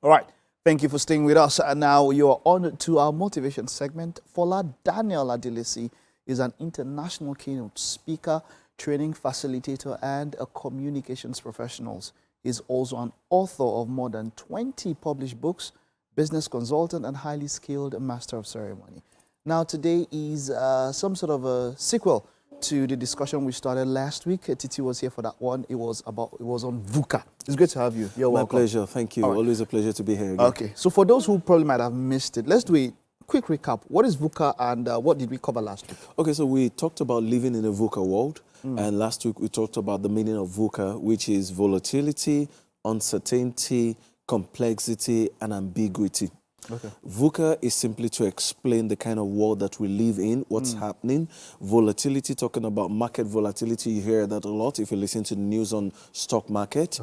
All right. Thank you for staying with us. And now you're on to our motivation segment. Fola Daniel Adilisi is an international keynote speaker, training facilitator, and a communications professional. He's also an author of more than 20 published books, business consultant, and highly skilled master of ceremony. Now, today is some sort of a sequel to the discussion we started last week. Titi was here for that one. It was on V.U.C.A. It's great to have you. You're welcome. My pleasure. Thank you. Right. Always a pleasure to be here again. Okay. So for those who probably might have missed it, let's do a quick recap. What is V.U.C.A and what did we cover last week? Okay, so we talked about living in a V.U.C.A world. And last week we talked about the meaning of V.U.C.A, which is volatility, uncertainty, complexity, and ambiguity. Okay. V.U.C.A is simply to explain the kind of world that we live in, what's happening. Volatility, talking about market volatility, you hear that a lot if you listen to the news on stock market.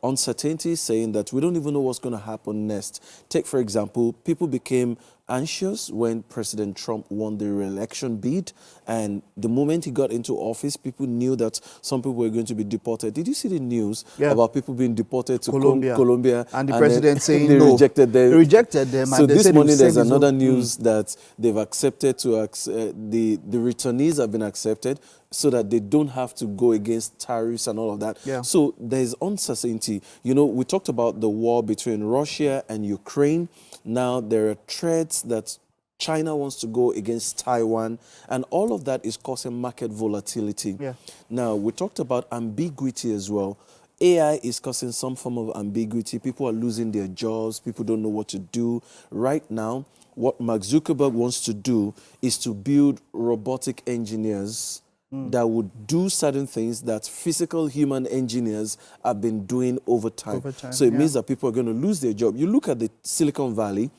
Uncertainty, saying that we don't even know what's going to happen next. Take, for example, people became anxious when President Trump won the re-election bid, and the moment he got into office, people knew that some people were going to be deported. Did you see the news about people being deported to Colombia? And the president saying they rejected them. They rejected them. So this morning there's another news that they've accepted to the returnees have been accepted so that they don't have to go against tariffs and all of that. Yeah. So there's uncertainty. You know, we talked about the war between Russia and Ukraine. Now there are threats that China wants to go against Taiwan, and all of that is causing market volatility. Yeah. Now, we talked about ambiguity as well. AI is causing some form of ambiguity. People are losing their jobs. People don't know what to do. Right now, what Mark Zuckerberg wants to do is to build robotic engineers that would do certain things that physical human engineers have been doing over time. So it means that people are going to lose their job. You look at the Silicon Valley,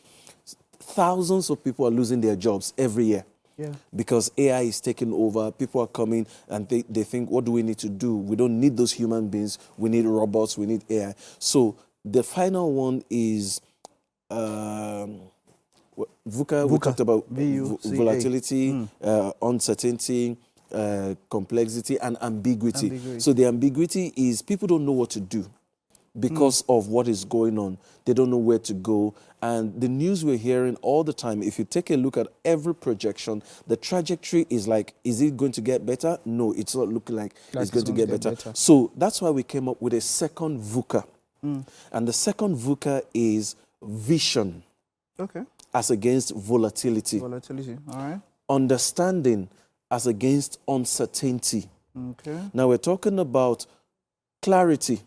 thousands of people are losing their jobs every year. Yeah. Because AI is taking over. People are coming and they think, what do we need to do? We don't need those human beings. We need robots. We need AI. So the final one is V.U.C.A. We talked about V.U.C.A. Volatility, uncertainty, complexity, and ambiguity. So the ambiguity is people don't know what to do because of what is going on. They don't know where to go. And the news we're hearing all the time, if you take a look at every projection, the trajectory is like, is it going to get better? No, it's not looking like it's going to get better. So that's why we came up with a second V.U.C.A. And the second V.U.C.A is vision. Okay. As against volatility. Volatility, all right. Understanding as against uncertainty. Okay. Now we're talking about clarity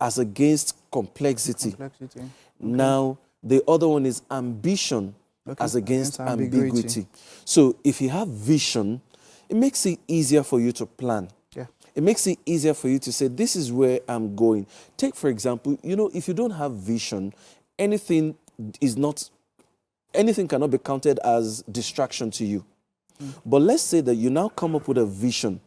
as against complexity. Okay. Now the other one is ambition as against ambiguity. So if you have vision, it makes it easier for you to plan. Yeah. It makes it easier for you to say, this is where I'm going. Take, for example, you know, if you don't have vision, anything cannot be counted as distraction to you. But let's say that you now come up with a vision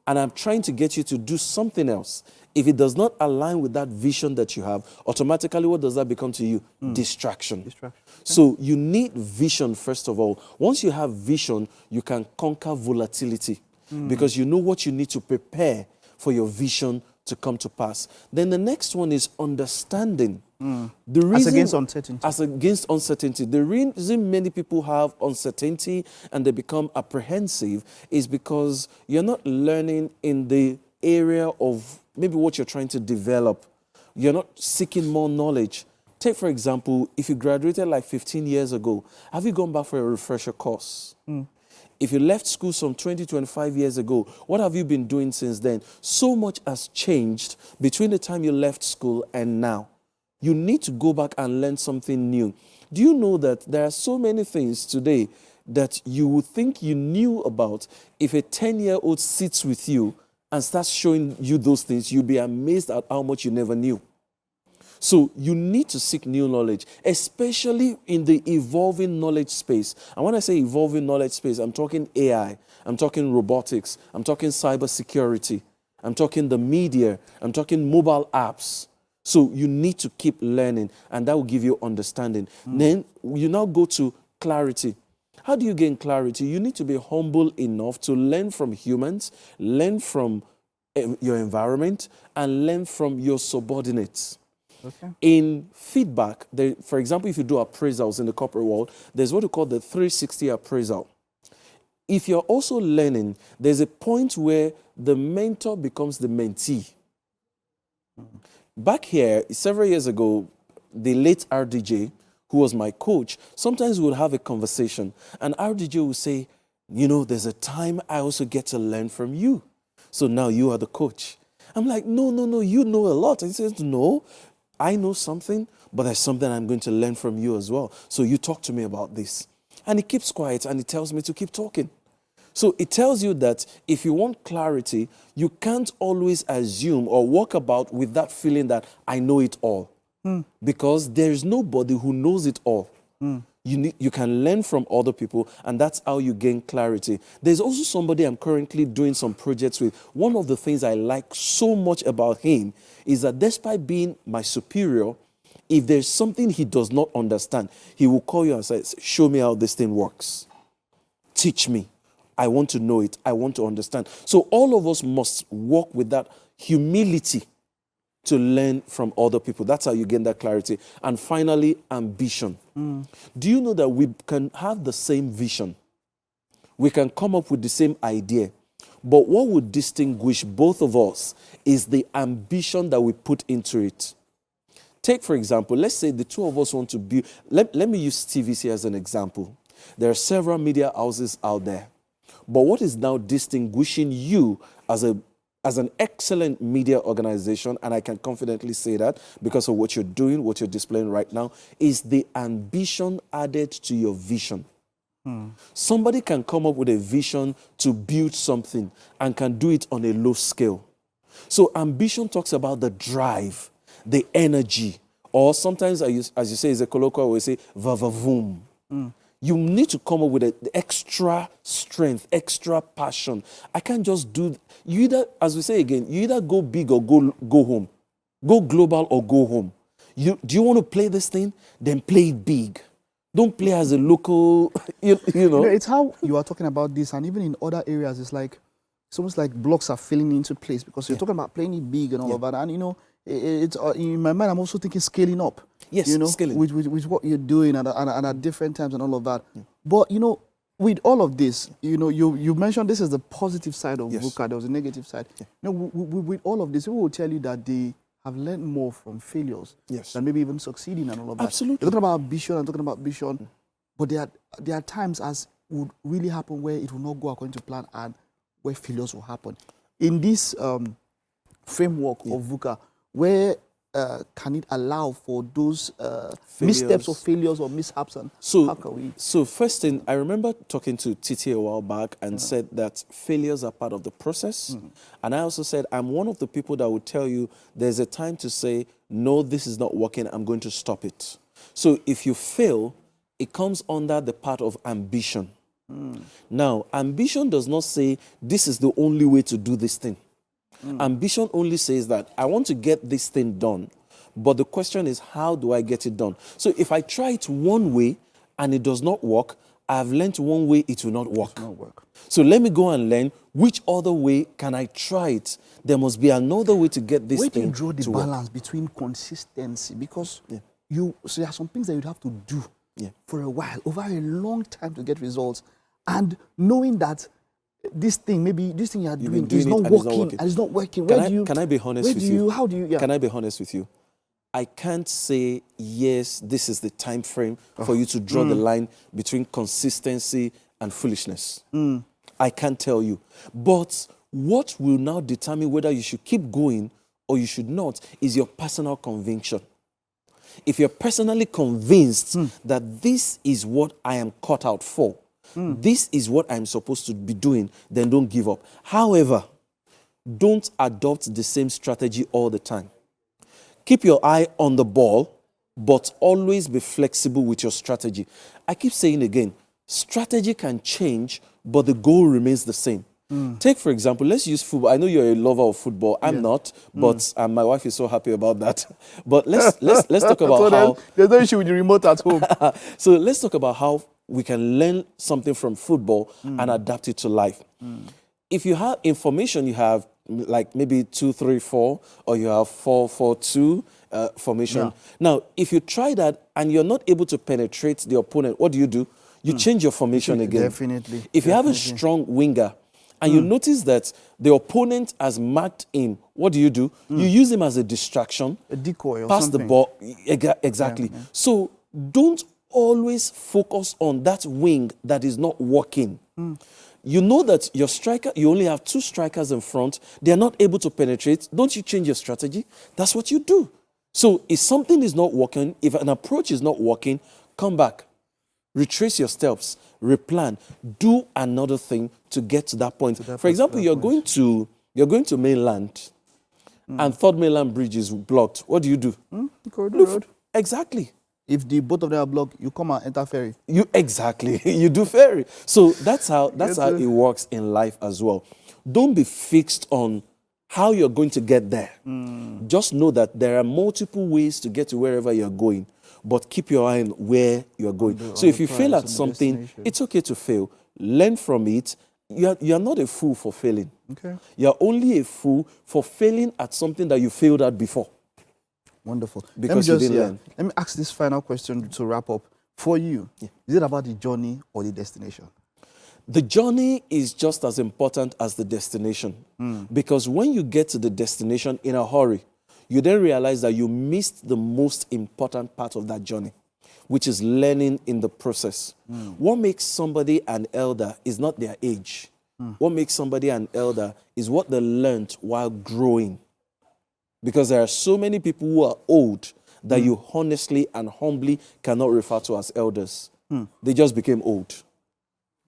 and I'm trying to get you to do something else. If it does not align with that vision that you have, automatically what does that become to you? Distraction. So you need vision first of all. Once you have vision, you can conquer volatility because you know what you need to prepare for your vision to come to pass. Then the next one is understanding. The reason, as against uncertainty. As against uncertainty. The reason many people have uncertainty and they become apprehensive is because you're not learning in the area of maybe what you're trying to develop. You're not seeking more knowledge. Take, for example, if you graduated like 15 years ago, have you gone back for a refresher course? If you left school some 20, 25 years ago, what have you been doing since then? So much has changed between the time you left school and now. You need to go back and learn something new. Do you know that there are so many things today that you would think you knew about? If a 10-year-old sits with you and starts showing you those things, you'll be amazed at how much you never knew. So you need to seek new knowledge, especially in the evolving knowledge space. And when I say evolving knowledge space, I'm talking AI, I'm talking robotics, I'm talking cybersecurity, I'm talking the media, I'm talking mobile apps. So you need to keep learning, and that will give you understanding. Then you now go to clarity. How do you gain clarity? You need to be humble enough to learn from humans, learn from your environment, and learn from your subordinates. Okay. In feedback, for example, if you do appraisals in the corporate world, there's what we call the 360 appraisal. If you're also learning, there's a point where the mentor becomes the mentee. Back here, several years ago, the late RDJ, who was my coach, sometimes we would have a conversation, and RDJ would say, you know, there's a time I also get to learn from you. So now you are the coach. I'm like, no, you know a lot. And he says, no, I know something, but there's something I'm going to learn from you as well. So you talk to me about this. And he keeps quiet and he tells me to keep talking. So it tells you that if you want clarity, you can't always assume or walk about with that feeling that I know it all. Because there is nobody who knows it all. You can learn from other people, and that's how you gain clarity. There's also somebody I'm currently doing some projects with. One of the things I like so much about him is that despite being my superior, if there's something he does not understand, he will call you and say, show me how this thing works. Teach me. I want to know it. I want to understand. So all of us must walk with that humility to learn from other people. That's how you gain that clarity. And finally, ambition. Do you know that we can have the same vision? We can come up with the same idea. But what would distinguish both of us is the ambition that we put into it. Take, for example, let's say the two of us want to build. Let me use TVC as an example. There are several media houses out there. But what is now distinguishing you as an excellent media organization, and I can confidently say that because of what you're doing, what you're displaying right now, is the ambition added to your vision. Somebody can come up with a vision to build something and can do it on a low scale. So ambition talks about the drive, the energy, or sometimes, as you say, it's a colloquial, we say, vavavoom. You need to come up with the extra strength, extra passion. I can't just do, you either, as we say again, you either go big or go home. Go global or go home. Do you want to play this thing? Then play it big. Don't play as a local, you know. It's how you are talking about this, and even in other areas, it's almost like blocks are filling into place because you're talking about playing it big and all of that. And, it's in my mind, I'm also thinking scaling up. Yes, scaling. With what you're doing and at different times and all of that. But, with all of this, you mentioned this is the positive side of V.U.C.A. There was a negative side. With all of this, people will tell you that they have learned more from failures than maybe even succeeding and all of that. Absolutely. You're talking about ambition and talking about vision, but there are times, as would really happen, where it will not go according to plan and where failures will happen. In this framework of V.U.C.A, where can it allow for those missteps or failures or mishaps? And how can we? So first thing, I remember talking to Titi a while back and said that failures are part of the process. And I also said, I'm one of the people that would tell you there's a time to say, no, this is not working, I'm going to stop it. So if you fail, it comes under the part of ambition. Now, ambition does not say this is the only way to do this thing. Ambition only says that I want to get this thing done, but the question is, how do I get it done? So if I try it one way and it does not work, I've learned one way it will not work. So let me go and learn which other way can I try it. There must be another way to get this thing to work. Where do you draw the balance between consistency? Because so there are some ththings that you'd have to do for a while, over a long time to get results, and knowing that this thing you are doing is not working and it's not working. Can I be honest with you? How do you? Can I be honest with you? I can't say, yes, this is the time frame for you to draw the line between consistency and foolishness. I can't tell you. But what will now determine whether you should keep going or you should not is your personal conviction. If you're personally convinced that this is what I am cut out for, this is what I'm supposed to be doing, then don't give up. However, don't adopt the same strategy all the time. Keep your eye on the ball, but always be flexible with your strategy. I keep saying again, strategy can change, but the goal remains the same. Take, for example, let's use football. I know you're a lover of football. I'm not, but my wife is so happy about that. But let's talk about how... There's no issue with the remote at home. So let's talk about how we can learn something from football and adapt it to life. If you have information you have like maybe 2-3-4, or you have 4-4-2 formation. Yeah. Now, if you try that and you're not able to penetrate the opponent, what do? You change your formation again. Definitely. If you have a strong winger and you notice that the opponent has marked him, what do? You use him as a distraction. A decoy or pass something. the ball. Exactly. Yeah. So don't always focus on that wing that is not working. You know that your striker, you only have 2 strikers in front. They are not able to penetrate. Don't you change your strategy? That's what you do. So if something is not working, if an approach is not working, come back. Retrace your steps, replan, do another thing to get to that point. For example, you're going to mainland, and Third Mainland Bridge is blocked. What do? You go to the road. Exactly. If the both of them are blocked, you come and enter ferry. Exactly. You do ferry. So that's how it works in life as well. Don't be fixed on how you're going to get there. Just know that there are multiple ways to get to wherever you're going, but keep your eye on where you're going. So if you fail at something, it's okay to fail. Learn from it. You're not a fool for failing. Okay. You're only a fool for failing at something that you failed at before. Wonderful. Because you didn't learn. Let me ask this final question to wrap up. For you, is it about the journey or the destination? The journey is just as important as the destination. Because when you get to the destination in a hurry, you then realize that you missed the most important part of that journey, which is learning in the process. What makes somebody an elder is not their age. What makes somebody an elder is what they learned while growing. Because there are so many people who are old that you honestly and humbly cannot refer to as elders. They just became old.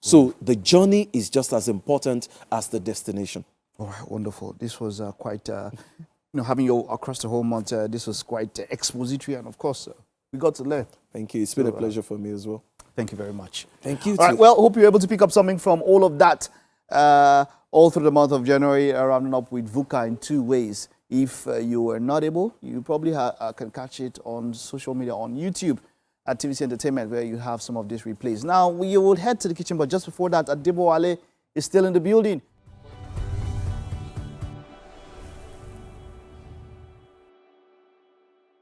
So the journey is just as important as the destination. All right, wonderful. This was quite, having you across the whole month, this was quite expository. And of course, we got to learn. Thank you. It's been a pleasure for me as well. Thank you very much. Thank you. All right, well, hope you're able to pick up something from all of that all through the month of January, rounding up with V.U.C.A in 2 ways. If you were not able, you probably can catch it on social media, on YouTube, at TVC Entertainment, where you have some of these replays. Now, we will head to the kitchen, but just before that, Adebo Ale is still in the building.